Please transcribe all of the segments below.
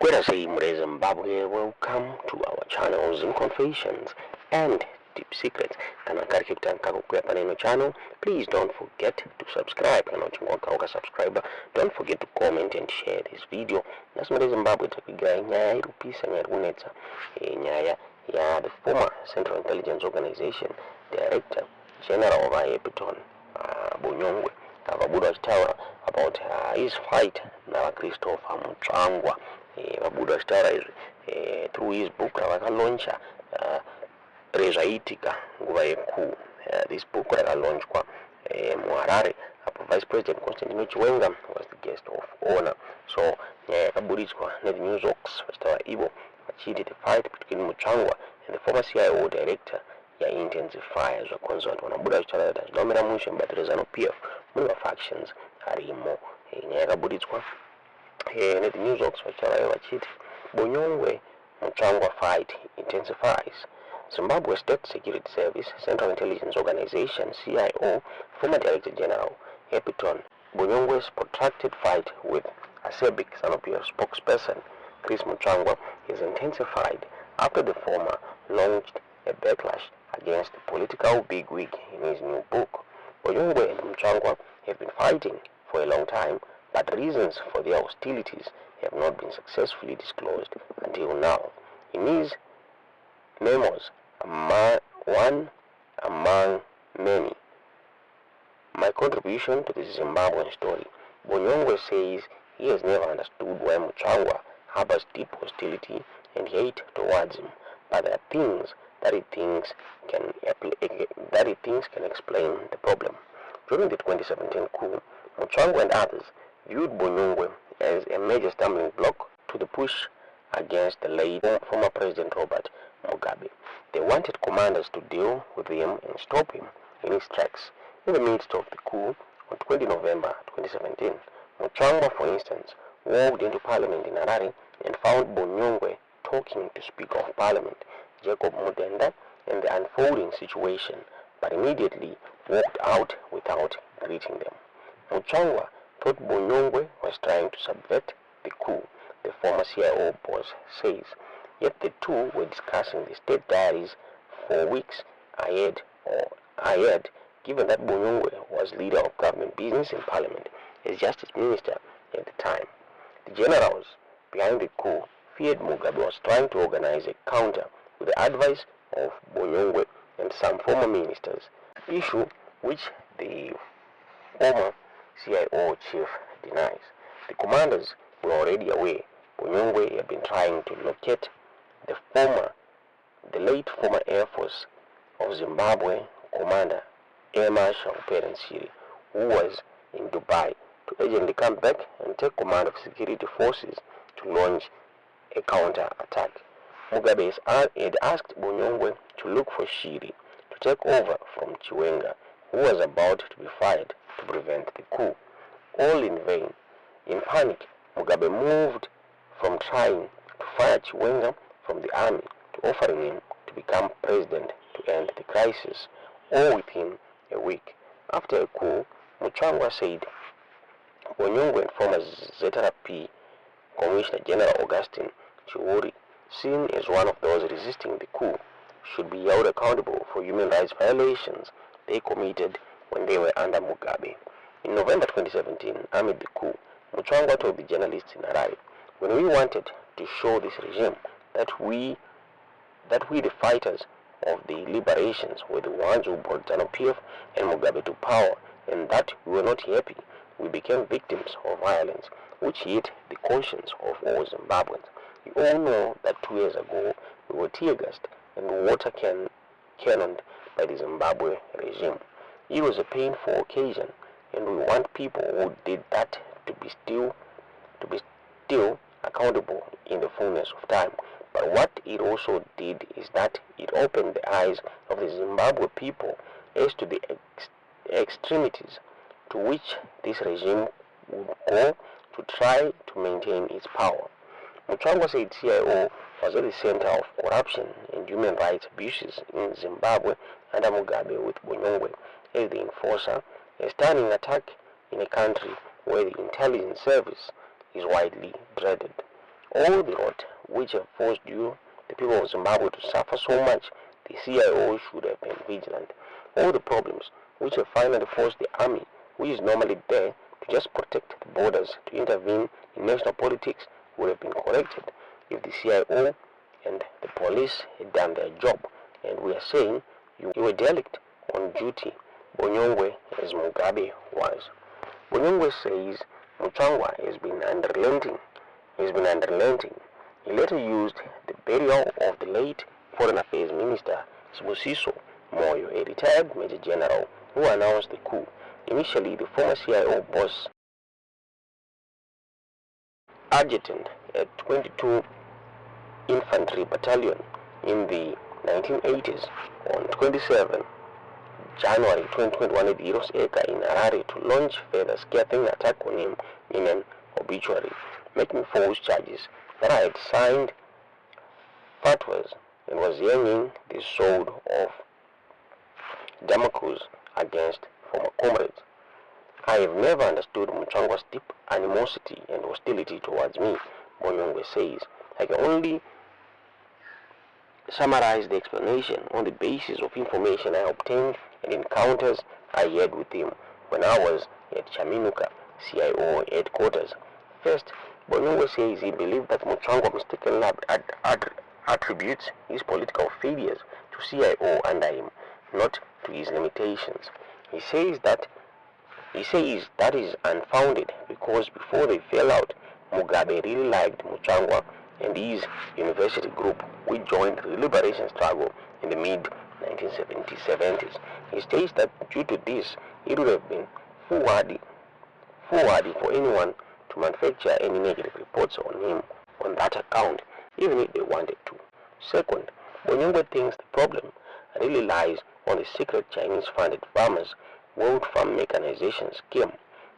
Square say Zimbabwe, welcome to our channels in confessions and deep secrets. Channel. Please don't forget to subscribe. Subscriber. Don't forget to comment and share this video. That's what Zimbabwe nyaya the former Central Intelligence Organization Director General of Epiton Bonyongwe Vabuda Tower about his fight na Christopher Mutsvangwa. Vabuda Tower through his book launcher Rezaitika nguva coup. This book launchwa Muharare. Vice President Constantino Chiwenga was the guest of honor. So Kaburitswa the news ox Ivo achieved the fight between Mutsvangwa and the former CIO director Intensifies Hapasisina Kumira Mushe, but there is an PF more factions arimo Kaburitswa the news ox achieved Bonyongwe Mutsvangwa fight intensifies. Zimbabwe State Security Service, Central Intelligence Organization, CIO, former Director General Epiton Bonyongwe's protracted fight with Asebic Sanopio spokesperson Chris Mutsvangwa is intensified after the former launched a backlash against the political bigwig in his new book. Bonyongwe and Mutsvangwa have been fighting for a long time, but reasons for their hostilities have not been successfully disclosed until now. In his memos, one among many, my contribution to the Zimbabwean story, Bonyongwe says he has never understood why Mutsvangwa harbors deep hostility and hate towards him, but there are things that he thinks can explain the problem. During the 2017 coup, Mutsvangwa and others viewed Bonyongwe as a major stumbling block to the push against the late former President Robert Mugabe. They wanted commanders to deal with him and stop him in his tracks. In the midst of the coup on 20 November 2017, Mutsvangwa, for instance, walked into Parliament in Harare and found Bonyongwe talking to Speaker of Parliament Jacob Mudenda and the unfolding situation, but immediately walked out without greeting them. Mutsvangwa thought Bonyongwe was trying to subvert the coup, the former CIO boss says. Yet the two were discussing the state diaries for weeks ahead, given that Bonyongwe was leader of government business in Parliament as Justice Minister at the time. The generals behind the coup feared Mugabe was trying to organize a counter with the advice of Bonyongwe and some former ministers, issue which the former CIO chief denies. The commanders were already aware Bonyongwe had been trying to locate the late former Air Force of Zimbabwe Commander Air Marshal Perensiri, who was in Dubai, to urgently come back and take command of security forces to launch a counter-attack. Mugabe had asked Bonyongwe to look for Shiri to take over from Chiwenga, who was about to be fired to prevent the coup. All in vain. In panic, Mugabe moved from trying to fire Chiwenga from the army to offering him to become president to end the crisis, all within a week. After a coup, Mutsvangwa said Bonyongwe and former ZRP Commissioner General Augustine Chiwuri, seen as one of those resisting the coup, should be held accountable for human rights violations they committed when they were under Mugabe. In November 2017, amid the coup, Mutsvangwa told the journalists in Harare, when we wanted to show this regime that we the fighters of the liberations were the ones who brought ZANU-PF and Mugabe to power, and that we were not happy, we became victims of violence, which hit the conscience of all Zimbabweans. You all know that 2 years ago we were tear-gassed and water cannoned by the Zimbabwe regime. It was a painful occasion, and we want people who did that to be still accountable in the fullness of time. But what it also did is that it opened the eyes of the Zimbabwe people as to the extremities to which this regime would go to try to maintain its power. Mutsvangwa said CIO was at the center of corruption and human rights abuses in Zimbabwe under Mugabe, with Bonyongwe as the enforcer, a stunning attack in a country where the intelligence service is widely dreaded. All the rot which have forced you, the people of Zimbabwe, to suffer so much, the CIO should have been vigilant. All the problems which have finally forced the army, which is normally there to just protect the borders, to intervene in national politics, would have been corrected if the CIO and the police had done their job. And we are saying you were derelict on duty, Bonyongwe, as Mugabe was. Bonyongwe says Mutsvangwa has been unrelenting. He later used the burial of the late Foreign Affairs Minister Sibusiso Moyo, a retired Major General, who announced the coup. Initially, the former CIO boss, adjutant at 22 Infantry Battalion in the 1980s, on 27 January 2021 at Heroes Eka in Harare to launch further scathing attack on him in an obituary, making false charges that I had signed fatwas and was hanging the sword of Damocles against former comrades. I have never understood Mutsvangwa's deep animosity and hostility towards me, Bonyongwe says. I can only summarize the explanation on the basis of information I obtained and encounters I had with him when I was at Chaminuka CIO headquarters. First, Bonyongwe says he believed that Mutsvangwa mistakenly attributes his political failures to CIO under him, not to his limitations. He says that is unfounded because before they fell out, Mugabe really liked Mutsvangwa and his university group, which joined the liberation struggle in the mid-1970s. He states that due to this, it would have been foolhardy for anyone to manufacture any negative reports on him on that account, even if they wanted to. Second, Bonyongwe thinks the problem really lies on the secret Chinese-funded farmers' World Farm Mechanization scheme,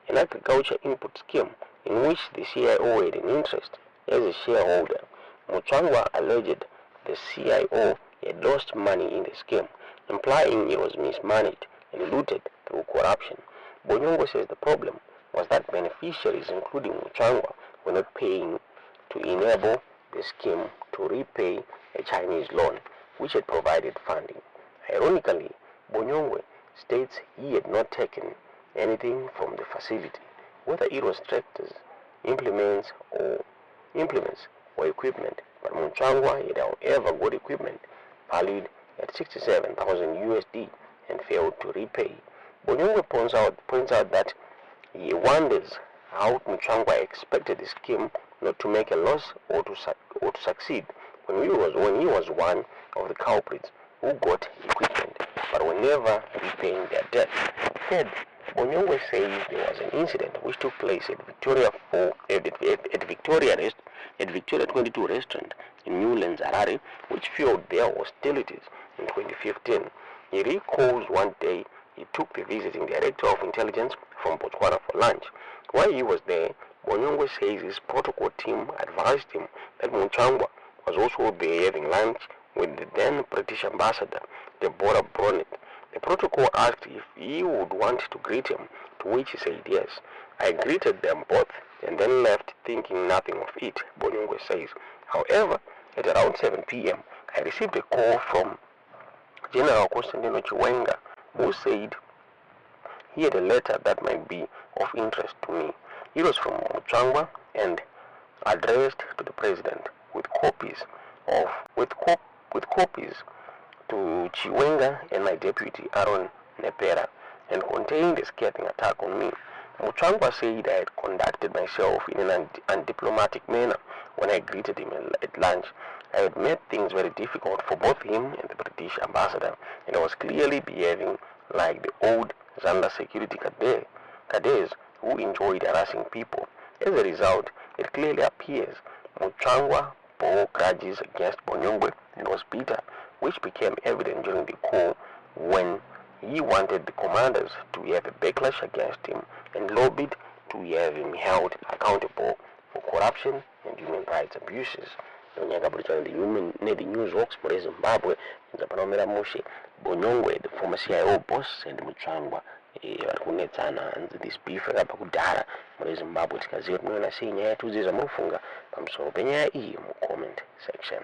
an agriculture input scheme in which the CIO had an interest as a shareholder. Mutsvangwa alleged the CIO had lost money in the scheme, implying it was mismanaged and looted through corruption. Bonyongwe says the problem was that beneficiaries, including Mutsvangwa, were not paying to enable the scheme to repay a Chinese loan, which had provided funding. Ironically, Bonyongwe states he had not taken anything from the facility, whether it was tractors, implements or equipment, but Mutsvangwa had however got equipment valued at 67,000 USD and failed to repay. Bonyongwe points out that he wonders how Mutsvangwa expected the scheme not to make a loss or to succeed when he was one of the culprits who got equipment but were never repaying their debt. Third, Bonyongwe says there was an incident which took place at Victoria 22 restaurant in Newlands, Harare, which fueled their hostilities in 2015. He recalls one day he took the visiting director of intelligence from Botswana for lunch. While he was there, Bonyongwe says his protocol team advised him that Mutsvangwa was also there having lunch with the then British ambassador, Deborah Bronet. The protocol asked if he would want to greet him, to which he said yes. I greeted them both and then left thinking nothing of it, Bonyongwe says. However, at around 7 p.m., I received a call from General Constantino Chiwenga, who said he had a letter that might be of interest to me. It was from Mutsvangwa and addressed to the president with copies to Chiwenga and my deputy Aaron Nepera, and contained a scathing attack on me. Mutsvangwa said I had conducted myself in an undiplomatic manner when I greeted him at lunch. I had made things very difficult for both him and the British ambassador, and I was clearly behaving like the old Zanda security cadets who enjoyed harassing people. As a result, it clearly appears Mutsvangwa bore grudges against Bonyongwe and was bitter, which became evident during the coup when he wanted the commanders to have a backlash against him and lobbied to have him held accountable for corruption and human rights abuses. The news works for Zimbabwe, Kumira Mushe, Bonyongwe, the former CIO boss, and Mutsvangwa, vari kunetsana hanzi this beef yakabva kudhara muri Zimbabwe. Tikaziva kuti munoona sei nyaya yatiudzira zvamunofunga pamusoro penyaya iyi mucomment section.